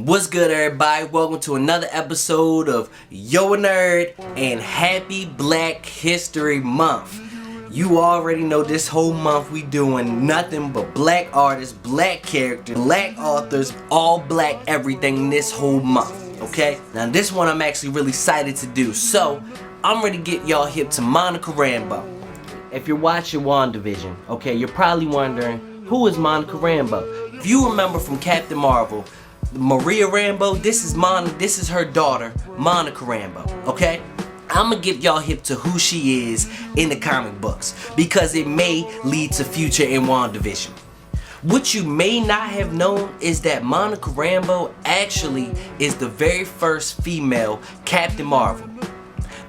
What's good, everybody? Welcome to another episode of Yo a Nerd and Happy Black History Month. You already know this whole month we doing nothing but black artists, black characters, black authors, all black everything this whole month, okay? Now this one I'm actually really excited to do, so I'm ready to get y'all hip to Monica Rambeau. If you're watching WandaVision, okay, you're probably wondering, who is Monica Rambeau? If you remember from Captain Marvel, Maria Rambeau, this is her daughter, Monica Rambeau, okay? I'm gonna get y'all hip to who she is in the comic books because it may lead to future in WandaVision. What you may not have known is that Monica Rambeau actually is the very first female Captain Marvel.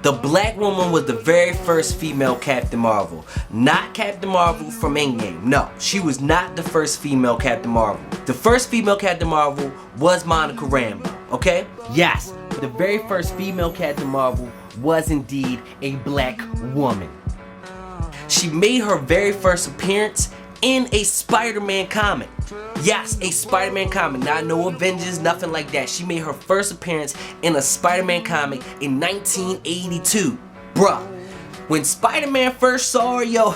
The black woman was the very first female Captain Marvel. Not Captain Marvel from Endgame. No, she was not the first female Captain Marvel. The first female Captain Marvel was Monica Rambeau, okay? Yes, the very first female Captain Marvel was indeed a black woman. She made her very first appearance in a SpiderMan comic. Yes, a SpiderMan comic, not no Avengers, nothing like that. She made her first appearance in a SpiderMan comic in 1982. Bruh, when Spider-Man first saw her, yo,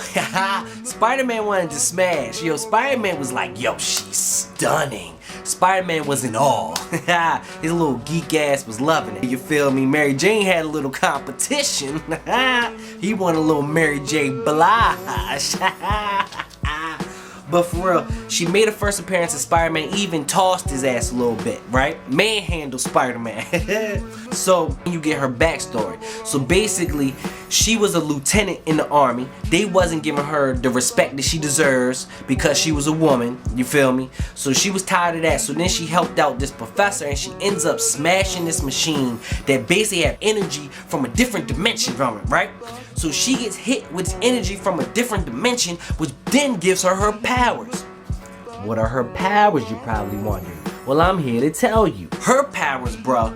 Spider-Man wanted to smash. Yo, Spider-Man was like, yo, she's stunning. Spider-Man was in awe. His little geek ass was loving it. You feel me? Mary Jane had a little competition. He wanted a little Mary J. Blige. But for real, she made her first appearance in Spider-Man, even tossed his ass a little bit, right? Manhandled Spider-Man. So you get her backstory. So basically, she was a lieutenant in the army. They wasn't giving her the respect that she deserves because she was a woman, you feel me? So she was tired of that. So then she helped out this professor and she ends up smashing this machine that basically had energy from a different dimension from it, right? So she gets hit with energy from a different dimension, which then gives her her powers. What are her powers, you're probably wondering? Well, I'm here to tell you. Her powers, bruh,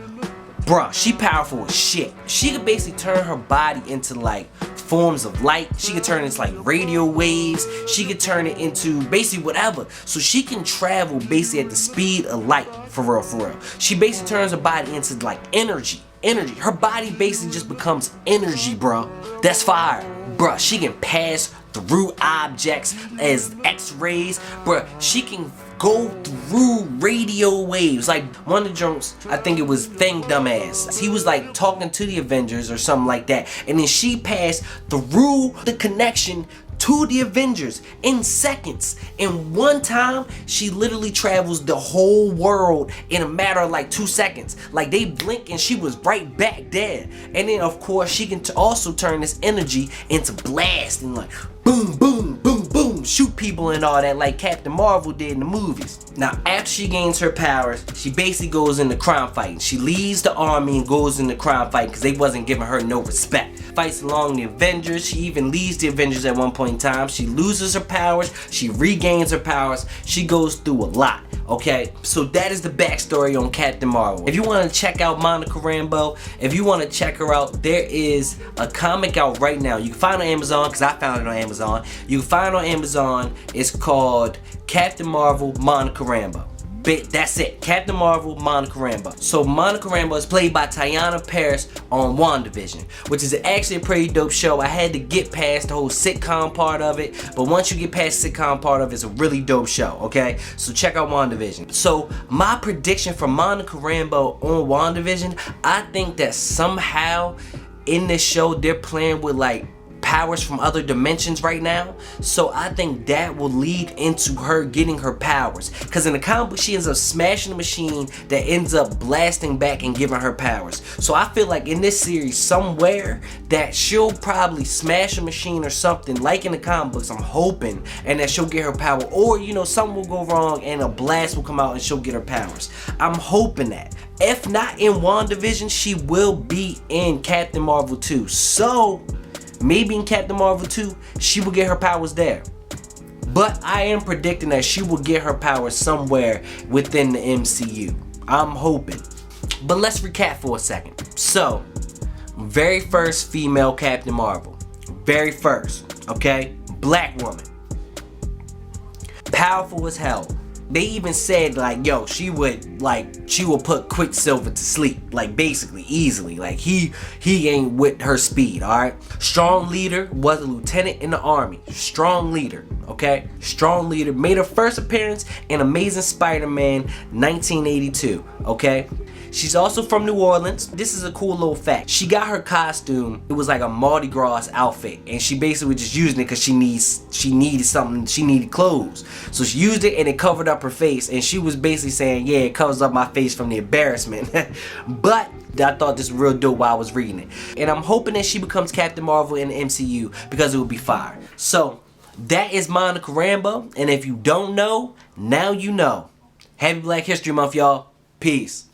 she powerful as shit. She could basically turn her body into like forms of light. She could turn it into like radio waves. She could turn it into basically whatever. So she can travel basically at the speed of light, for real, for real. She basically turns her body into like energy. Her body basically just becomes energy, bro. That's fire. Bruh, she can pass through objects as X-rays. Bruh, she can go through radio waves. Like one of the jokes, I think it was Thing Dumbass. He was like talking to the Avengers or something like that. And then she passed through the connection to the Avengers in seconds. In one time, she literally travels the whole world in a matter of like 2 seconds. Like they blink and she was right back there. And then of course she can also turn this energy into blast and like boom, boom, boom, boom, shoot people and all that like Captain Marvel did in the movies. Now after she gains her powers, she basically goes into crime fighting. She leaves the army and goes into crime fighting because they wasn't giving her no respect. Fights along the Avengers. She even leaves the Avengers at one point in time. She loses her powers. She regains her powers. She goes through a lot. Okay, so that is the backstory on Captain Marvel. If you want to check out Monica Rambeau, if you want to check her out, there is a comic out right now. You can find it on Amazon because I found it on Amazon. You can find it on Amazon. It's called Captain Marvel Monica Rambeau. That's it. Captain Marvel, Monica Rambeau. So Monica Rambeau is played by Teyonah Parris on WandaVision, which is actually a pretty dope show. I had to get past the whole sitcom part of it, but once you get past the sitcom part of it, it's a really dope show, okay? So check out WandaVision. So my prediction for Monica Rambeau on WandaVision, I think that somehow in this show they're playing with like powers from other dimensions right now. So I think that will lead into her getting her powers. Because in the comic book, she ends up smashing the machine that ends up blasting back and giving her powers. So I feel like in this series, somewhere that she'll probably smash a machine or something like in the comic books, I'm hoping, and that she'll get her power. Or, you know, something will go wrong and a blast will come out and she'll get her powers. I'm hoping that. If not in WandaVision, she will be in Captain Marvel 2. So maybe in Captain Marvel 2, she will get her powers there. But I am predicting that she will get her powers somewhere within the MCU. I'm hoping. But let's recap for a second. So, very first female Captain Marvel. Very first, okay? Black woman. Powerful as hell. They even said like, yo, she would put Quicksilver to sleep, like basically easily. Like he ain't with her speed, all right? Strong leader, was a lieutenant in the army. Strong leader, okay? Strong leader, made her first appearance in Amazing Spider-Man 1982, okay? She's also from New Orleans. This is a cool little fact. She got her costume, it was like a Mardi Gras outfit, and she basically just using it because she needed something, she needed clothes. So she used it and it covered up her face, and she was basically saying, yeah, it covers up my face from the embarrassment. But I thought this was real dope while I was reading it. And I'm hoping that she becomes Captain Marvel in the MCU because it would be fire. So that is Monica Rambeau, and if you don't know, now you know. Happy Black History Month, y'all. Peace.